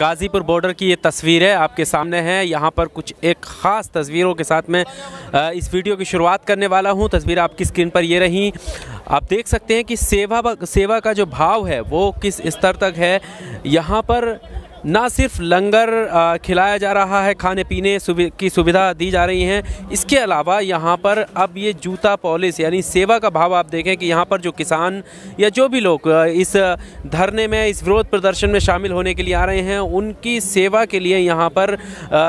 Ghazipur border की ये तस्वीर है आपके सामने है। यहाँ पर कुछ एक ख़ास तस्वीरों के साथ मैं इस वीडियो की शुरुआत करने वाला हूँ। तस्वीर आपकी स्क्रीन पर ये रही। आप देख सकते हैं कि सेवा का जो भाव है वो किस स्तर तक है। यहाँ पर ना सिर्फ लंगर खिलाया जा रहा है, खाने पीने की सुविधा दी जा रही हैं, इसके अलावा यहाँ पर अब ये जूता पॉलिश यानी सेवा का भाव आप देखें कि यहाँ पर जो किसान या जो भी लोग इस धरने में, इस विरोध प्रदर्शन में शामिल होने के लिए आ रहे हैं, उनकी सेवा के लिए यहाँ पर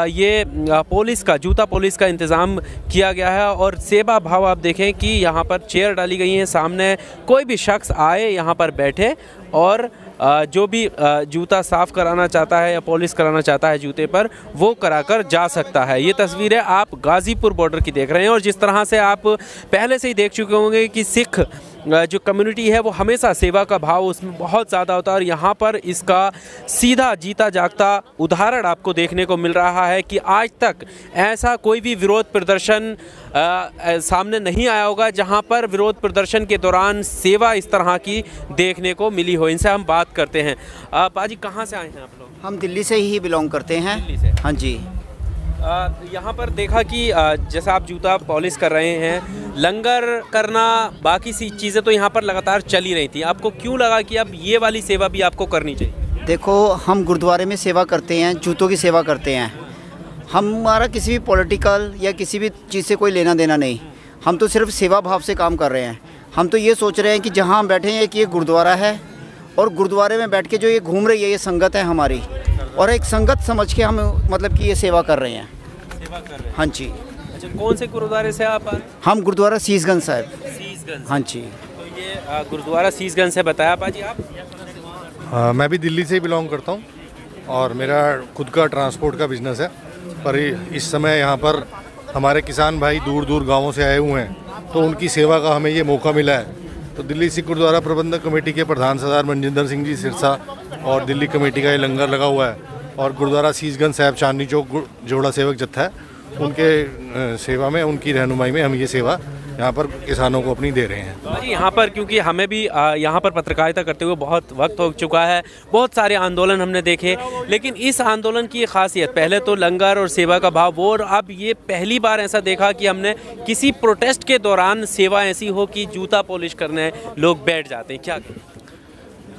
ये जूता पॉलिश का इंतज़ाम किया गया है। और सेवा भाव आप देखें कि यहाँ पर चेयर डाली गई हैं, सामने कोई भी शख्स आए यहाँ पर बैठे और जो भी जूता साफ़ कराना चाहता है या पॉलिश कराना चाहता है जूते पर, वो कराकर जा सकता है। ये तस्वीरें आप गाज़ीपुर बॉर्डर की देख रहे हैं। और जिस तरह से आप पहले से ही देख चुके होंगे कि सिख जो कम्युनिटी है वो हमेशा सेवा का भाव उसमें बहुत ज़्यादा होता है। और यहाँ पर इसका सीधा जीता जागता उदाहरण आपको देखने को मिल रहा है कि आज तक ऐसा कोई भी विरोध प्रदर्शन सामने नहीं आया होगा जहाँ पर विरोध प्रदर्शन के दौरान सेवा इस तरह की देखने को मिली हो। इनसे हम बात करते हैं। पाजी, कहाँ से आए हैं आप लोग? हम दिल्ली से ही बिलोंग करते हैं। दिल्ली से? हाँ जी। यहाँ पर देखा कि जैसा आप जूता पॉलिश कर रहे हैं, लंगर करना, बाकी सी चीज़ें तो यहाँ पर लगातार चल ही रही थी। आपको क्यों लगा कि अब ये वाली सेवा भी आपको करनी चाहिए? देखो, हम गुरुद्वारे में सेवा करते हैं, जूतों की सेवा करते हैं। हमारा किसी भी पॉलिटिकल या किसी भी चीज़ से कोई लेना देना नहीं। हम तो सिर्फ सेवा भाव से काम कर रहे हैं। हम तो ये सोच रहे हैं कि जहाँ हम बैठे हैं कि ये गुरुद्वारा है और गुरुद्वारे में बैठ के जो ये घूम रही है ये संगत है हमारी, और एक संगत समझ के हम मतलब कि ये सेवा कर रहे हैं। सेवा कर रहे हैं? हाँ जी। अच्छा, कौन से गुरुद्वारे से आप? हम गुरुद्वारा शीशगंज साहब। शीशगंज? हाँ जी। तो ये गुरुद्वारा शीशगंज से बताया पाजी आप? मैं भी दिल्ली से ही बिलोंग करता हूँ और मेरा खुद का ट्रांसपोर्ट का बिज़नेस है। पर इस समय यहाँ पर हमारे किसान भाई दूर दूर गाँवों से आए हुए हैं, तो उनकी सेवा का हमें ये मौका मिला है। तो दिल्ली सिख गुरुद्वारा प्रबंधक कमेटी के प्रधान सरदार मनजिंदर सिंह जी सिरसा और दिल्ली कमेटी का ये लंगर लगा हुआ है, और गुरुद्वारा शीशगंज साहब चांदनी चौक जोड़ा सेवक जत्था है, उनके सेवा में, उनकी रहनुमाई में हम ये सेवा यहाँ पर किसानों को अपनी दे रहे हैं। यहाँ पर क्योंकि हमें भी यहाँ पर पत्रकारिता करते हुए बहुत वक्त हो चुका है, बहुत सारे आंदोलन हमने देखे, लेकिन इस आंदोलन की खासियत, पहले तो लंगर और सेवा का भाव वो, और अब ये पहली बार ऐसा देखा कि हमने किसी प्रोटेस्ट के दौरान सेवा ऐसी हो कि जूता पॉलिश करने लोग बैठ जाते हैं। क्या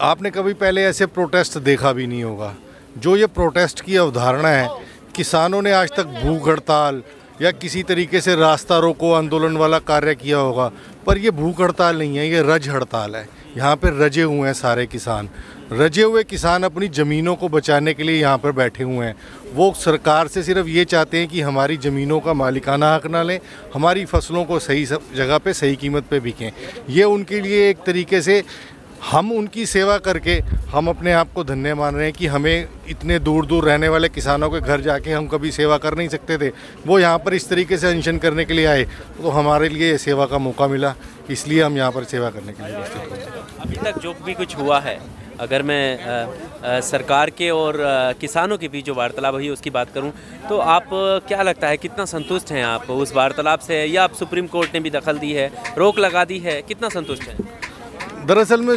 आपने कभी पहले ऐसे प्रोटेस्ट देखा भी नहीं होगा। जो ये प्रोटेस्ट की अवधारणा है, किसानों ने आज तक भूख हड़ताल या किसी तरीके से रास्ता रोको आंदोलन वाला कार्य किया होगा, पर ये भूख हड़ताल नहीं है, ये रज हड़ताल है। यहाँ पर रजे हुए हैं सारे किसान। रजे हुए किसान अपनी ज़मीनों को बचाने के लिए यहाँ पर बैठे हुए हैं। वो सरकार से सिर्फ ये चाहते हैं कि हमारी ज़मीनों का मालिकाना हक ना लें, हमारी फसलों को सही जगह पे सही कीमत पे बिकें। ये उनके लिए एक तरीके से हम उनकी सेवा करके हम अपने आप को धन्य मान रहे हैं कि हमें इतने दूर दूर रहने वाले किसानों के घर जाके हम कभी सेवा कर नहीं सकते थे। वो यहाँ पर इस तरीके से अनशन करने के लिए आए, तो हमारे लिए सेवा का मौका मिला, इसलिए हम यहाँ पर सेवा करने के लिए उपस्थित हुए। अभी तक जो भी कुछ हुआ है, अगर मैं सरकार के और किसानों के बीच जो वार्तालाप हुई उसकी बात करूं, तो आप क्या लगता है, कितना संतुष्ट हैं आप उस वार्तालाप से, या आप सुप्रीम कोर्ट ने भी दखल दी है, रोक लगा दी है, कितना संतुष्ट हैं? दरअसल में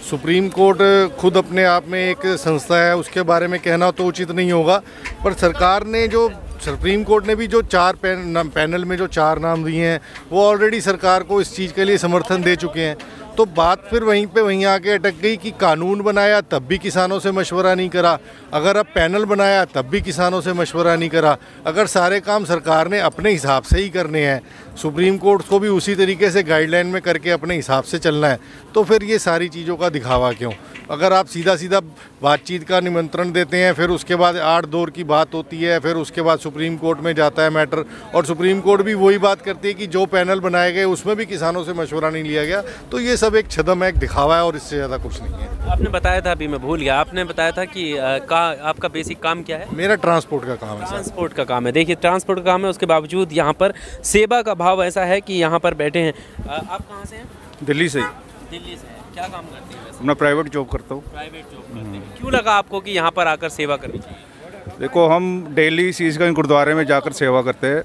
सुप्रीम कोर्ट खुद अपने आप में एक संस्था है, उसके बारे में कहना तो उचित नहीं होगा, पर सरकार ने जो, सुप्रीम कोर्ट ने भी जो पैनल में जो 4 नाम दिए हैं, वो ऑलरेडी सरकार को इस चीज़ के लिए समर्थन दे चुके हैं। तो बात फिर वहीं आके अटक गई कि कानून बनाया तब भी किसानों से मशवरा नहीं करा, अगर अब पैनल बनाया तब भी किसानों से मशवरा नहीं करा। अगर सारे काम सरकार ने अपने हिसाब से ही करने हैं, सुप्रीम कोर्ट को भी उसी तरीके से गाइडलाइन में करके अपने हिसाब से चलना है, तो फिर ये सारी चीज़ों का दिखावा क्यों? अगर आप सीधा बातचीत का निमंत्रण देते हैं, फिर उसके बाद 8 दौर की बात होती है, फिर उसके बाद सुप्रीम कोर्ट में जाता है मैटर, और सुप्रीम कोर्ट भी वही बात करती है कि जो पैनल बनाए गए उसमें भी किसानों से मशवरा नहीं लिया गया, तो ये सब एक छदम है, एक दिखावा है, और इससे ज़्यादा कुछ नहीं है। आपने बताया था, अभी मैं भूल गया, आपने बताया था कि आपका बेसिक काम क्या है? मेरा ट्रांसपोर्ट का काम है। ट्रांसपोर्ट का काम है। देखिए, ट्रांसपोर्ट का काम है, उसके बावजूद यहाँ पर सेवा का भाव ऐसा है कि यहाँ पर बैठे हैं। आप कहाँ से हैं? दिल्ली से। दिल्ली से। क्या काम करते हैं? मैं प्राइवेट जॉब करता हूँ। प्राइवेट जॉब करते हैं। क्यों लगा आपको कि यहाँ पर आकर सेवा करनी चाहिए? देखो, हम डेली शीशगंज गुरुद्वारे में जाकर सेवा करते हैं।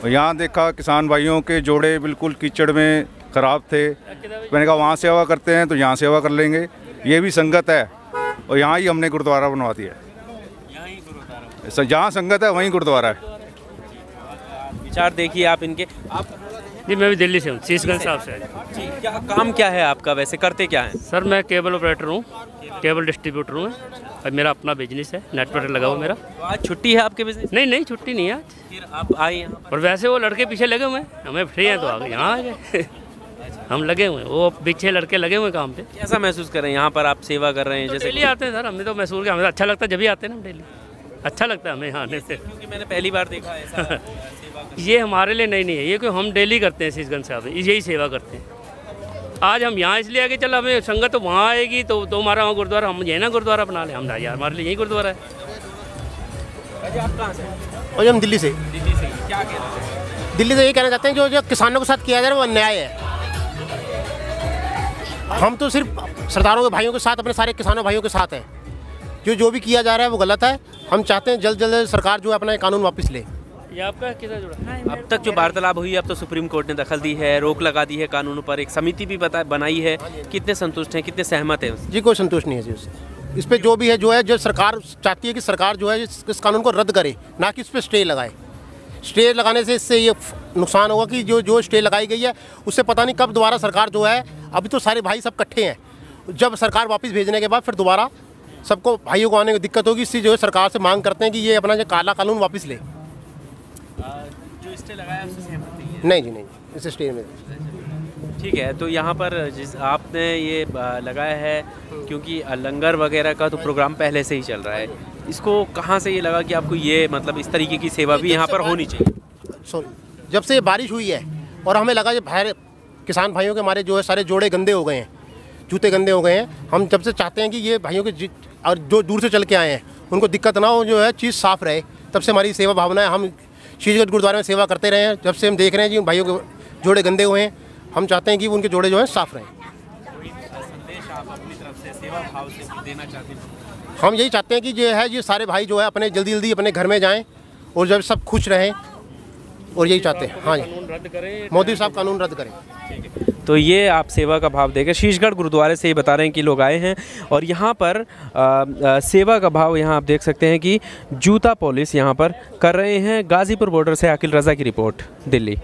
यहाँ देखा किसान भाइयों के जोड़े बिल्कुल कीचड़ में ख़राब थे। मैंने कहा वहाँ सेवा करते हैं तो यहाँ सेवा कर लेंगे। ये भी संगत है, और यहाँ ही हमने गुरुद्वारा बनवा दिया है। जहाँ संगत है वहीं गुरुद्वारा है। विचार देखिए आप इनके। आप जी मैं भी दिल्ली से हूँ, शीशगंज साहब से। जी, क्या काम क्या है आपका, वैसे करते क्या हैं? सर मैं केबल ऑपरेटर हूँ, केबल डिस्ट्रीब्यूटर हूँ और मेरा अपना बिजनेस है, नेटवर्क लगा हुआ मेरा। तो आज छुट्टी है आपके बिजनेस? नहीं छुट्टी नहीं है आज। फिर आप आए यहाँ पर? और वैसे वो लड़के पीछे लगे हुए हैं, हमें फ्री हैं तो आ गए, यहाँ आ गए। हम लगे हुए हैं, वो पीछे लड़के लगे हुए काम पे। कैसा महसूस कर रहे हैं यहाँ पर आप सेवा कर रहे हैं? जैसे डेली आते हैं सर, हमें तो महसूस किया, हमें अच्छा लगता है जब भी आते हैं ना, डेली अच्छा लगता है हमें यहाँ आने से। क्योंकि मैंने पहली बार देखा है ऐसा सेवा ये हमारे लिए नहीं है, ये क्यों हम डेली करते हैं शीशगंज साहब, यही सेवा करते हैं। आज हम यहाँ इसलिए आगे चल, हमें संगत तो वहाँ आएगी तो हमारा वहाँ गुरुद्वारा, हम यही ना गुरुद्वारा बना लें, हम यार हमारे लिए यही गुरुद्वारा है। आप कहाँ से? और हम दिल्ली से। दिल्ली से। क्या कह रहे हैं? दिल्ली से ये कहना चाहते हैं जो किसानों के साथ किया जा रहा है वो अन्याय है। हम तो सिर्फ सरदारों के भाइयों के साथ, अपने सारे किसानों भाइयों के साथ हैं। जो भी किया जा रहा है वो गलत है। हम चाहते हैं जल्द सरकार जो है अपना कानून वापस ले। ये आपका किधर जुड़ा? अब तक जो वार्तालाप हुई, अब तो सुप्रीम कोर्ट ने दखल दी है, रोक लगा दी है कानूनों पर, एक समिति भी बनाई है। कितने संतुष्ट हैं, कितने सहमत हैं? जी कोई संतुष्ट नहीं है जी उससे। इस पर जो सरकार चाहती है कि सरकार जो है इस कानून को रद्द करे, ना कि इस पर स्टे लगाए। स्टे लगाने से इससे ये नुकसान होगा कि जो स्टे लगाई गई है उससे पता नहीं कब दोबारा सरकार जो है, अभी तो सारे भाई सब इकट्ठे हैं, जब सरकार वापस भेजने के बाद फिर दोबारा सबको भाइयों को आने की दिक्कत होगी। इससे जो है सरकार से मांग करते हैं कि ये अपना जो काला कानून वापस ले। जो स्टे लगाया उससे सहमत नहीं है? नहीं जी नहीं, इस स्टे में। ठीक है, तो यहाँ पर जिस आपने ये लगाया है, क्योंकि लंगर वगैरह का तो प्रोग्राम पहले से ही चल रहा है, इसको कहाँ से ये लगा कि आपको ये मतलब इस तरीके की सेवा भी यहाँ पर होनी चाहिए? सॉरी, जब से ये बारिश हुई है और हमें लगा जब बाहर किसान भाइयों के हमारे जो है सारे जोड़े गंदे हो गए हैं, जूते गंदे हो गए हैं, हम जब से चाहते हैं कि ये भाइयों के और जो दूर से चल के आए हैं उनको दिक्कत ना हो, जो है चीज़ साफ़ रहे, तब से हमारी सेवा भावना है। हम शीशगंज गुरुद्वारे में सेवा करते रहे हैं, जब से हम देख रहे हैं कि भाइयों के जोड़े गंदे हुए हैं, हम चाहते हैं कि उनके जोड़े जो हैं साफ़ रहें। संदेश आप अपनी तरफ से सेवा भाव से देना चाहते हैं? हम यही चाहते हैं कि जो है ये सारे भाई जो है अपने जल्दी अपने घर में जाएँ और जब सब खुश रहें, और यही चाहते हैं। हाँ जी, मोदी साहब कानून रद्द करें। तो ये आप सेवा का भाव देकर शीशगढ़ गुरुद्वारे से ही बता रहे हैं कि लोग आए हैं और यहाँ पर सेवा का भाव यहाँ आप देख सकते हैं कि जूता पॉलिश यहाँ पर कर रहे हैं। गाज़ीपुर बॉर्डर से आकिल रज़ा की रिपोर्ट, दिल्ली।